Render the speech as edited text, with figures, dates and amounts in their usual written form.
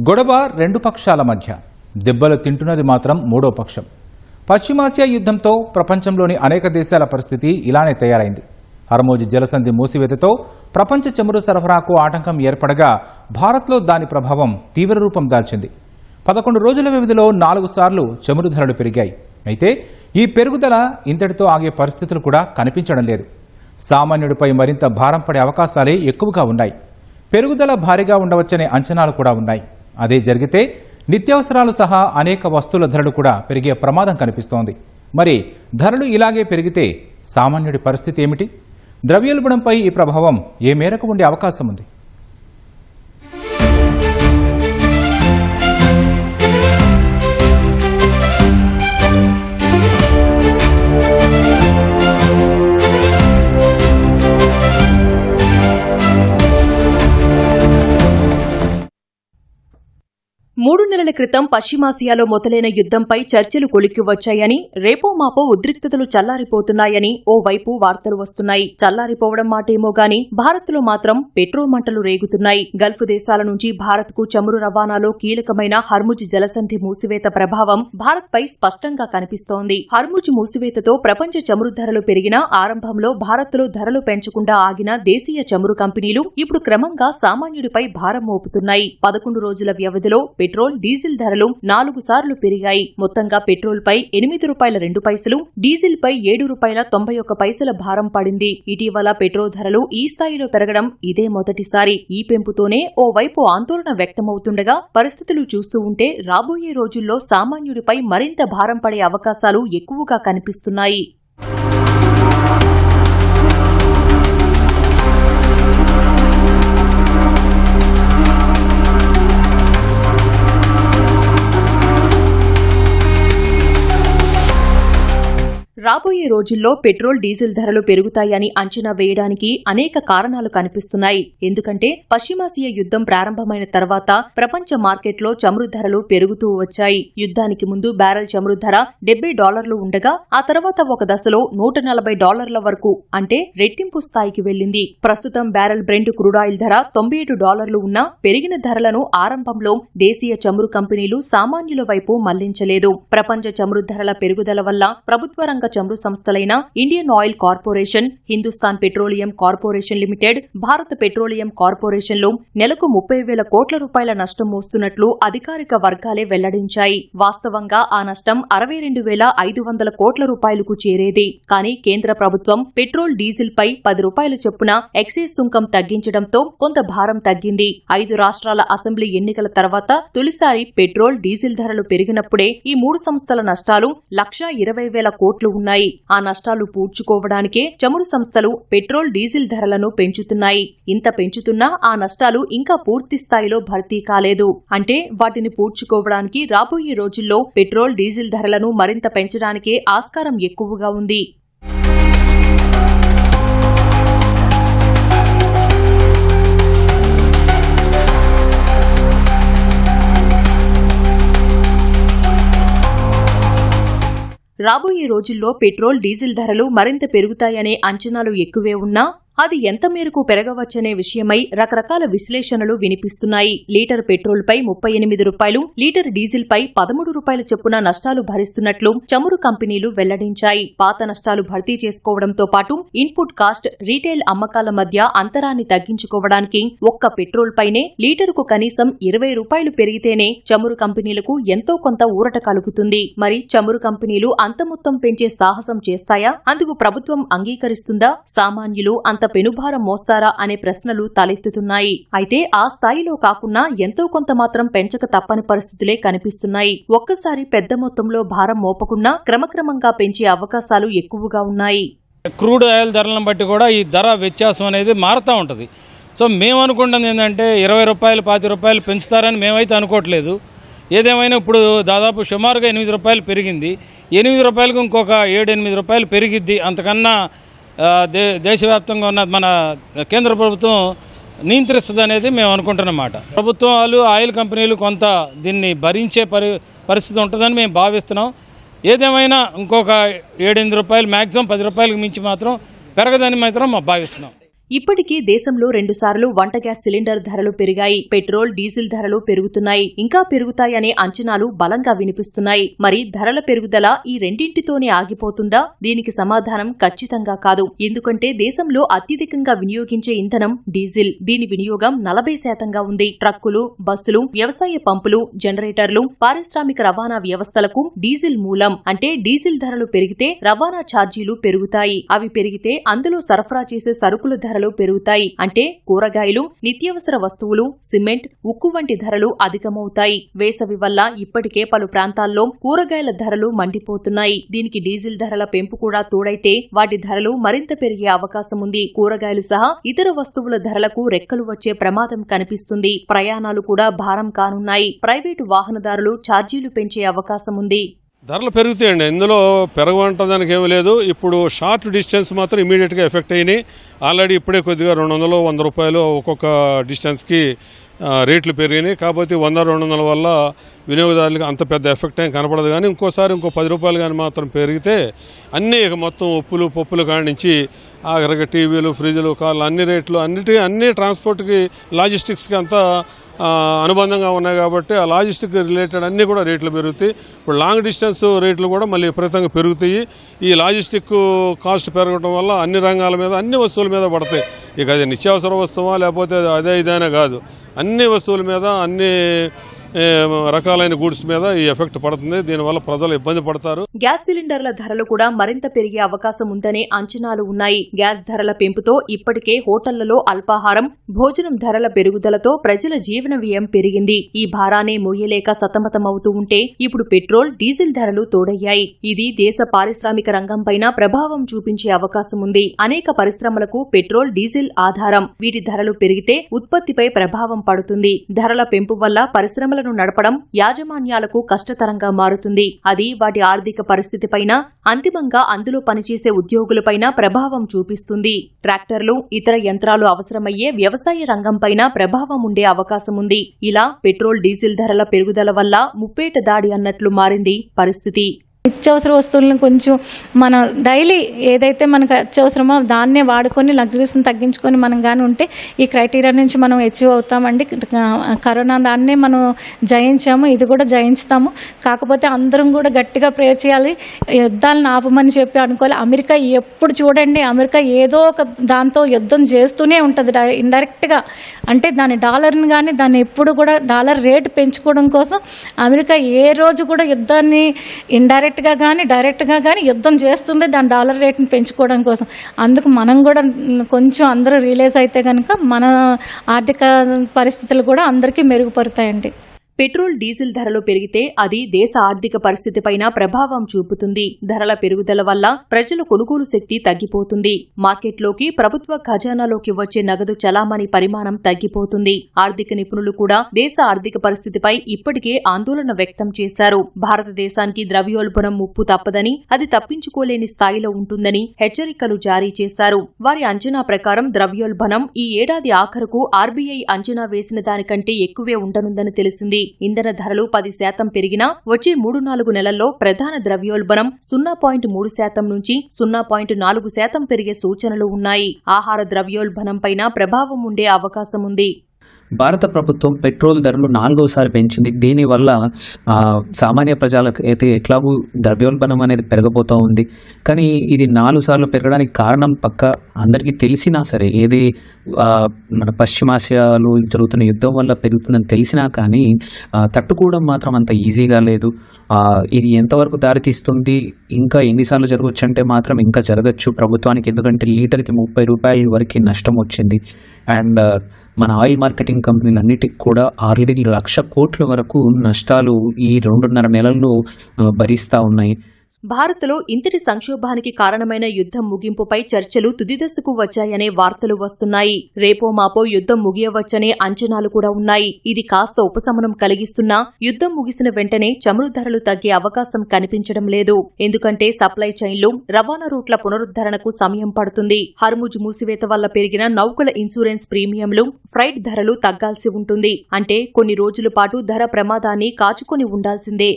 గొడవ రెండు పక్షాల మధ్య, దెబ్బలు తింటున్నది మాత్రం మూడో పక్షం. పశ్చిమాసియా యుద్ధంతో ప్రపంచంలోని అనేక దేశాల పరిస్థితి ఇలానే తయారైంది. హర్మూజ్ జలసంధి మూసివేతతో ప్రపంచ చమురు సరఫరాకు ఆటంకం ఏర్పడగా భారత్లో దాని ప్రభావం తీవ్ర రూపం దాల్చింది. 11 రోజుల వ్యవధిలో 4 సార్లు చమురు ధరలు పెరిగాయి. అయితే ఈ పెరుగుదల ఇంతటితో ఆగే పరిస్థితులు కూడా కనిపించడం లేదు. సామాన్యుడిపై మరింత భారం పడే అవకాశాలే ఎక్కువగా ఉన్నాయి. పెరుగుదల భారీగా ఉండవచ్చనే అంచనాలు కూడా ఉన్నాయి. అదే జరిగితే నిత్యావసరాలు సహా అనేక వస్తువుల ధరలు కూడా పెరిగే ప్రమాదం కనిపిస్తోంది. మరి ధరలు ఇలాగే పెరిగితే సామాన్యుడి పరిస్థితి ఏమిటి? ద్రవ్యోల్బణంపై ఈ ప్రభావం ఏ మేరకు ఉండే అవకాశం ఉంది? మూడు నెలల క్రితం పశ్చిమాసియాలో మొదలైన యుద్ధంపై చర్చలు కొలిక్కి వచ్చాయని, రేపో మాపో ఉద్రిక్తతలు చల్లారిపోతున్నాయని ఓవైపు వార్తలు వస్తున్నాయి. చల్లారిపోవడం మాటేమో గాని భారత్లో మాత్రం పెట్రోల్ మంటలు రేగుతున్నాయి. గల్ఫ్ దేశాల నుంచి భారత్కు చమురు రవాణాలో కీలకమైన హర్ముజ్ జలసంధి మూసివేత ప్రభావం భారత్పై స్పష్టంగా కనిపిస్తోంది. హర్ముజ్ మూసివేతతో ప్రపంచ చమురు ధరలు పెరిగినా ఆరంభంలో భారత్లో ధరలు పెంచకుండా ఆగిన దేశీయ చమురు కంపెనీలు ఇప్పుడు క్రమంగా సామాన్యుడిపై భారం మోపుతున్నాయి. 11 రోజుల వ్యవధిలో పెట్రోల్, డీజిల్ ధరలు 4 సార్లు పెరిగాయి. మొత్తంగా పెట్రోల్ పై ₹8.02, డీజిల్ పై ₹7.91 భారం పడింది. ఇటీవల పెట్రోల్ ధరలు ఈ స్థాయిలో పెరగడం ఇదే మొదటిసారి. ఈ పెంపుతోనే ఓవైపు ఆందోళన వ్యక్తమవుతుండగా పరిస్థితులు చూస్తూ ఉంటే రాబోయే రోజుల్లో సామాన్యుడిపై మరింత భారం పడే అవకాశాలు ఎక్కువగా కనిపిస్తున్నాయి. రాబోయే రోజుల్లో పెట్రోల్, డీజిల్ ధరలు పెరుగుతాయని అంచనా వేయడానికి అనేక కారణాలు కనిపిస్తున్నాయి. ఎందుకంటే పశ్చిమాసియా యుద్ధం ప్రారంభమైన తర్వాత ప్రపంచ మార్కెట్లో చమురు ధరలు పెరుగుతూ వచ్చాయి. యుద్ధానికి ముందు బ్యారెల్ చమురు ధర $70 ఉండగా ఆ తర్వాత ఒక దశలో $140 వరకు, అంటే రెట్టింపు స్థాయికి వెళ్లింది. ప్రస్తుతం బ్యారెల్ బ్రెంట్ క్రూడాయిల్ ధర $97 ఉన్నా పెరిగిన ధరలను ఆరంభంలో దేశీయ చమురు కంపెనీలు సామాన్యుల వైపు మళ్లించలేదు. ప్రపంచ చమురు ధరల పెరుగుదల వల్ల ప్రభుత్వ రంగ చమురు సంస్థలైన Indian oil corporation, Hindustan petroleum corporation limited, Bharat petroleum కార్పొరేషన్లు నెలకు ₹30,000 కోట్ల నష్టం మోస్తున్నట్లు అధికారిక వర్గాలే వెల్లడించాయి. వాస్తవంగా ఆ నష్టం ₹62,500 కోట్లకు చేరేది. కానీ కేంద్ర ప్రభుత్వం పెట్రోల్, డీజిల్ పై ₹10 చొప్పున ఎక్సైజ్ సుంకం తగ్గించడంతో కొంత భారం తగ్గింది. 5 రాష్ట్రాల అసెంబ్లీ ఎన్నికల తర్వాత తొలిసారి పెట్రోల్, డీజిల్ ధరలు పెరిగినప్పుడే ఈ 3 సంస్థల నష్టాలు ₹120,000 కోట్లు ఉన్నాయి. ఆ నష్టాలు పూడ్చుకోవడానికే చమురు సంస్థలు పెట్రోల్, డీజిల్ ధరలను పెంచుతున్నాయి. ఇంత పెంచుతున్నా ఆ నష్టాలు ఇంకా పూర్తి స్థాయిలో భర్తీ కాలేదు. అంటే వాటిని పూడ్చుకోవడానికి రాబోయే రోజుల్లో పెట్రోల్, డీజిల్ ధరలను మరింత పెంచడానికే ఆస్కారం ఎక్కువగా ఉంది. రాబోయే రోజుల్లో పెట్రోల్, డీజిల్ ధరలు మరింత పెరుగుతాయనే అంచనాలు ఎక్కువే ఉన్నా అది ఎంత మేరకు పెరగవచ్చనే విషయమై రకరకాల విశ్లేషణలు వినిపిస్తున్నాయి. లీటర్ పెట్రోల్ పై ₹38, లీటర్ డీజిల్ పై ₹13 చొప్పున నష్టాలు భరిస్తున్నట్లు చమురు కంపెనీలు వెల్లడించాయి. పాత నష్టాలు భర్తీ చేసుకోవడంతో పాటు ఇన్పుట్ కాస్ట్, రీటైల్ అమ్మకాల మధ్య అంతరాన్ని తగ్గించుకోవడానికి ఒక్క పెట్రోల్ పైనే లీటరుకు కనీసం ₹20 పెరిగితేనే చమురు కంపెనీలకు ఎంతో కొంత ఊరట కలుగుతుంది. మరి చమురు కంపెనీలు అంత మొత్తం పెంచే సాహసం చేస్తాయా? అందుకు ప్రభుత్వం అంగీకరిస్తుందా? సామాన్యులు అంత పెనుభారం మోస్తారా అనే ప్రశ్నలు తలెత్తుతున్నాయి. అయితే ఆ స్థాయిలో కాకుండా ఎంతో కొంత మాత్రం పెంచక తప్పని పరిస్థితులే కనిపిస్తున్నాయి. ఒక్కసారి పెద్ద మొత్తంలో భారం మోపకున్నా క్రమక్రమంగా పెంచే అవకాశాలు ఎక్కువగా ఉన్నాయి. క్రూడ్ ఆయిల్ ధరలను బట్టి కూడా ఈ ధర వ్యత్యాసం అనేది మారుతూ ఉంటుంది. సో మేము అనుకుంటుంది ఏంటంటే ₹20, ₹20 పెంచుతారని మేమైతే అనుకోవట్లేదు. ఏదేమైనా ఇప్పుడు దాదాపు సుమారుగా ₹8 పెరిగింది. ₹8కు ఇంకొక ₹7-8 పెరిగిద్ది. అంతకన్నా దేశవ్యాప్తంగా ఉన్న మన కేంద్ర ప్రభుత్వం నియంత్రిస్తుంది అనేది మేము అనుకుంటున్నమాట. ప్రభుత్వాలు, ఆయిల్ కంపెనీలు కొంత దీన్ని భరించే పరిస్థితి ఉంటుందని మేము భావిస్తున్నాం. ఏదేమైనా ఇంకొక ₹7-8 మ్యాక్సిమం ₹10కి మించి మాత్రం పెరగదని మాత్రం భావిస్తున్నాం. ఇప్పటికీ దేశంలో 2 సార్లు వంట గ్యాస్ సిలిండర్ ధరలు పెరిగాయి. పెట్రోల్, డీజిల్ ధరలు పెరుగుతున్నాయి, ఇంకా పెరుగుతాయనే అంచనాలు బలంగా వినిపిస్తున్నాయి. మరి ధరల పెరుగుదల ఈ రెండింటితోనే ఆగిపోతుందా? దీనికి సమాధానం ఖచ్చితంగా కాదు. ఎందుకంటే దేశంలో అత్యధికంగా వినియోగించే ఇంధనం డీజిల్. దీని వినియోగం 40% ఉంది. ట్రక్కులు, బస్సులు, వ్యవసాయ పంపులు, జనరేటర్లు, పారిశ్రామిక రవాణా వ్యవస్థలకు డీజిల్ మూలం. అంటే డీజిల్ ధరలు పెరిగితే రవాణా ఛార్జీలు పెరుగుతాయి. అవి పెరిగితే అందులో సరఫరా చేసే సరుకుల ధరలు పెరుగుతాయి. అంటే కూరగాయలు, నిత్యావసర వస్తువులు, సిమెంట్, ఉక్కు వంటి ధరలు అధికమవుతాయి. వేసవి వల్ల ఇప్పటికే పలు ప్రాంతాల్లో కూరగాయల ధరలు మండిపోతున్నాయి. దీనికి డీజిల్ ధరల పెంపు కూడా తోడైతే వాటి ధరలు మరింత పెరిగే అవకాశం ఉంది. కూరగాయలు సహా ఇతర వస్తువుల ధరలకు రెక్కలు వచ్చే ప్రమాదం కనిపిస్తుంది. ప్రయాణాలు కూడా భారం కానున్నాయి. ప్రైవేటు వాహనదారులు ఛార్జీలు పెంచే అవకాశం ఉంది. ధరలు పెరుగుతాయండి. ఇందులో పెరగవంటదానికి ఏమీ లేదు. ఇప్పుడు షార్ట్ డిస్టెన్స్ మాత్రం ఇమీడియట్గా ఎఫెక్ట్ అయినాయి. ఆల్రెడీ ఇప్పుడే కొద్దిగా 200, 100 రూపాయలు ఒక్కొక్క డిస్టెన్స్కి రేట్లు పెరిగినాయి. కాకపోతే 100-200 వల్ల వినియోగదారులకు అంత పెద్ద ఎఫెక్ట్ ఏం కనపడదు. కానీ ఇంకోసారి ఇంకో 10 రూపాయలు కానీ మాత్రం పెరిగితే అన్నీ మొత్తం ఉప్పులు, పప్పులు కానించి ఆఖరికి టీవీలు, ఫ్రిడ్జ్లు, కార్లు అన్ని రేట్లు అన్ని ట్రాన్స్పోర్ట్కి, లాజిస్టిక్స్కి అంతా అనుబంధంగా ఉన్నాయి. కాబట్టి ఆ లాజిస్టిక్ రిలేటెడ్ అన్నీ కూడా రేట్లు పెరుగుతాయి. ఇప్పుడు లాంగ్ డిస్టెన్స్ రేట్లు కూడా మళ్ళీ విపరీతంగా పెరుగుతాయి. ఈ లాజిస్టిక్ కాస్ట్ పెరగడం వల్ల అన్ని రంగాల మీద, అన్ని వస్తువుల మీద పడతాయి. ఇక అది నిత్యావసర వస్తువా లేకపోతే అదే ఇదైనా కాదు, అన్ని వస్తువుల మీద, అన్ని రకాలైన గూడ్స్ మీద ఈ ఎఫెక్ట్ పడుతుంది. దీనివల్ల ప్రజలు ఇబ్బంది పడతారు. గ్యాస్ సిలిండర్ల ధరలు కూడా మరింత పెరిగే అవకాశం ఉందనే అంచనాలు ఉన్నాయి. గ్యాస్ ధరల పెంపుతో ఇప్పటికే హోటళ్లలో అల్పాహారం, భోజనం ధరల పెరుగుదలతో ప్రజల జీవన వ్యయం పెరిగింది. ఈ భారాన్ని మోయలేక సతమతమవుతూ ఉంటే ఇప్పుడు పెట్రోల్, డీజిల్ ధరలు తోడయ్యాయి. ఇది దేశ పారిశ్రామిక రంగంపైన ప్రభావం చూపించే అవకాశం ఉంది. అనేక పరిశ్రమలకు పెట్రోల్, డీజిల్ ఆధారం. వీటి ధరలు పెరిగితే ఉత్పత్తిపై ప్రభావం పడుతుంది. ధరల పెంపు వల్ల పరిశ్రమల నడపడం యాజమాన్యాలకు కష్టతరంగా మారుతుంది. అది వాటి ఆర్థిక పరిస్థితిపైన, అంతిమంగా అందులో పనిచేసే ఉద్యోగులపైన ప్రభావం చూపిస్తుంది. ట్రాక్టర్లు, ఇతర యంత్రాలు అవసరమయ్యే వ్యవసాయ రంగంపైన ప్రభావం ఉండే అవకాశం ఉంది. ఇలా పెట్రోల్, డీజిల్ ధరల పెరుగుదల వల్ల ముప్పేట దాడి అన్నట్లు మారింది పరిస్థితి. నిత్యావసర వస్తువులను కొంచెం మనం డైలీ ఏదైతే మనకు అత్యవసరమో దాన్నే వాడుకొని లగ్జరీస్ని తగ్గించుకొని మనం కానీ ఉంటే ఈ క్రైటీరియా నుంచి మనం అచీవ్ అవుతామండి. కరోనా దాన్నే మనం జయించాము, ఇది కూడా జయించుతాము. కాకపోతే అందరం కూడా గట్టిగా ప్రేయర్ చేయాలి, యుద్ధాలను ఆపమని చెప్పి అనుకోవాలి. అమెరికా ఎప్పుడు చూడండి, అమెరికా ఏదో ఒక దాంతో యుద్ధం చేస్తూనే ఉంటుంది ఇండైరెక్ట్గా. అంటే దాని డాలర్ని కానీ దాన్ని ఎప్పుడు కూడా డాలర్ రేటు పెంచుకోవడం కోసం అమెరికా ఏ రోజు కూడా యుద్ధాన్ని ఇండైరెక్ట్గా కానీ డైరెక్ట్గా కానీ యుద్ధం చేస్తుంది దాని డాలర్ రేట్ని పెంచుకోవడం కోసం. అందుకు మనం కూడా కొంచెం అందరూ రియలైజ్ అయితే కనుక మన ఆర్థిక పరిస్థితులు కూడా అందరికీ మెరుగుపడతాయండి. పెట్రోల్, డీజిల్ ధరలు పెరిగితే అది దేశ ఆర్థిక పరిస్థితిపైన ప్రభావం చూపుతుంది. ధరల పెరుగుదల వల్ల ప్రజల కొనుగోలు శక్తి తగ్గిపోతుంది. మార్కెట్లోకి, ప్రభుత్వ ఖజానాలోకి వచ్చే నగదు చలామణి పరిమాణం తగ్గిపోతుంది. ఆర్థిక నిపుణులు కూడా దేశ ఆర్థిక పరిస్థితిపై ఇప్పటికే ఆందోళన వ్యక్తం చేశారు. భారతదేశానికి ద్రవ్యోల్బణం ముప్పు తప్పదని, అది తప్పించుకోలేని స్థాయిలో ఉంటుందని హెచ్చరికలు జారీ చేశారు. వారి అంచనా ప్రకారం ద్రవ్యోల్బణం ఈ ఏడాది ఆఖరుకు ఆర్బీఐ అంచనా వేసిన దానికంటే ఎక్కువే ఉండనుందని తెలిసింది. ఇంధన ధరలు 10% పెరిగినా వచ్చే 3-4 నెలల్లో ప్రధాన ద్రవ్యోల్బణం 0.3% నుంచి 0.4% పెరిగే సూచనలు ఉన్నాయి. ఆహార ద్రవ్యోల్బణంపైన ప్రభావం ఉండే అవకాశం ఉంది. భారత ప్రభుత్వం పెట్రోల్ ధరలు 4వసారి పెంచింది. దీనివల్ల సామాన్య ప్రజలకు అయితే ఎట్లాగూ ద్రవ్యోల్బణం అనేది పెరగబోతూ ఉంది. కానీ ఇది 4 సార్లు పెరగడానికి కారణం పక్క అందరికీ తెలిసినా సరే, ఏది మన పశ్చిమాసియాలో జరుగుతున్న యుద్ధం వల్ల పెరుగుతుందని తెలిసినా కానీ తట్టుకోవడం మాత్రం అంత ఈజీగా లేదు. ఇది ఎంతవరకు దారితీస్తుంది, ఇంకా ఎన్నిసార్లు జరగవచ్చు అంటే మాత్రం ఇంకా జరగచ్చు ప్రభుత్వానికి. ఎందుకంటే లీటర్కి 30 రూపాయల వరకు నష్టం వచ్చింది. అండ్ మన ఆయిల్ మార్కెటింగ్ కంపెనీలన్నిటికి కూడా 6 లక్షల కోట్ల వరకు నష్టాలు ఈ 2.5 నెలల్లో భరిస్తూ ఉన్నాయి. భారత్లో ఇంతటి సంక్షోభానికి కారణమైన యుద్ధం ముగింపుపై చర్చలు తుదిదశకు వచ్చాయనే వార్తలు వస్తున్నాయి. రేపో మాపో యుద్ధం ముగియవచ్చనే అంచనాలు కూడా ఉన్నాయి. ఇది కాస్త ఉపశమనం కలిగిస్తున్నా యుద్ధం ముగిసిన వెంటనే చమురు ధరలు తగ్గే అవకాశం కనిపించడం లేదు. ఎందుకంటే సప్లై చైన్లు, రవాణా రూట్ల పునరుద్ధరణకు సమయం పడుతుంది. హర్ముజ్ మూసివేత వల్ల పెరిగిన నౌకల ఇన్సూరెన్స్ ప్రీమియంలు, ఫ్రైట్ ధరలు తగ్గాల్సి ఉంటుంది. అంటే కొన్ని రోజుల పాటు ధర ప్రమాదాన్ని కాచుకొని ఉండాల్సిందే.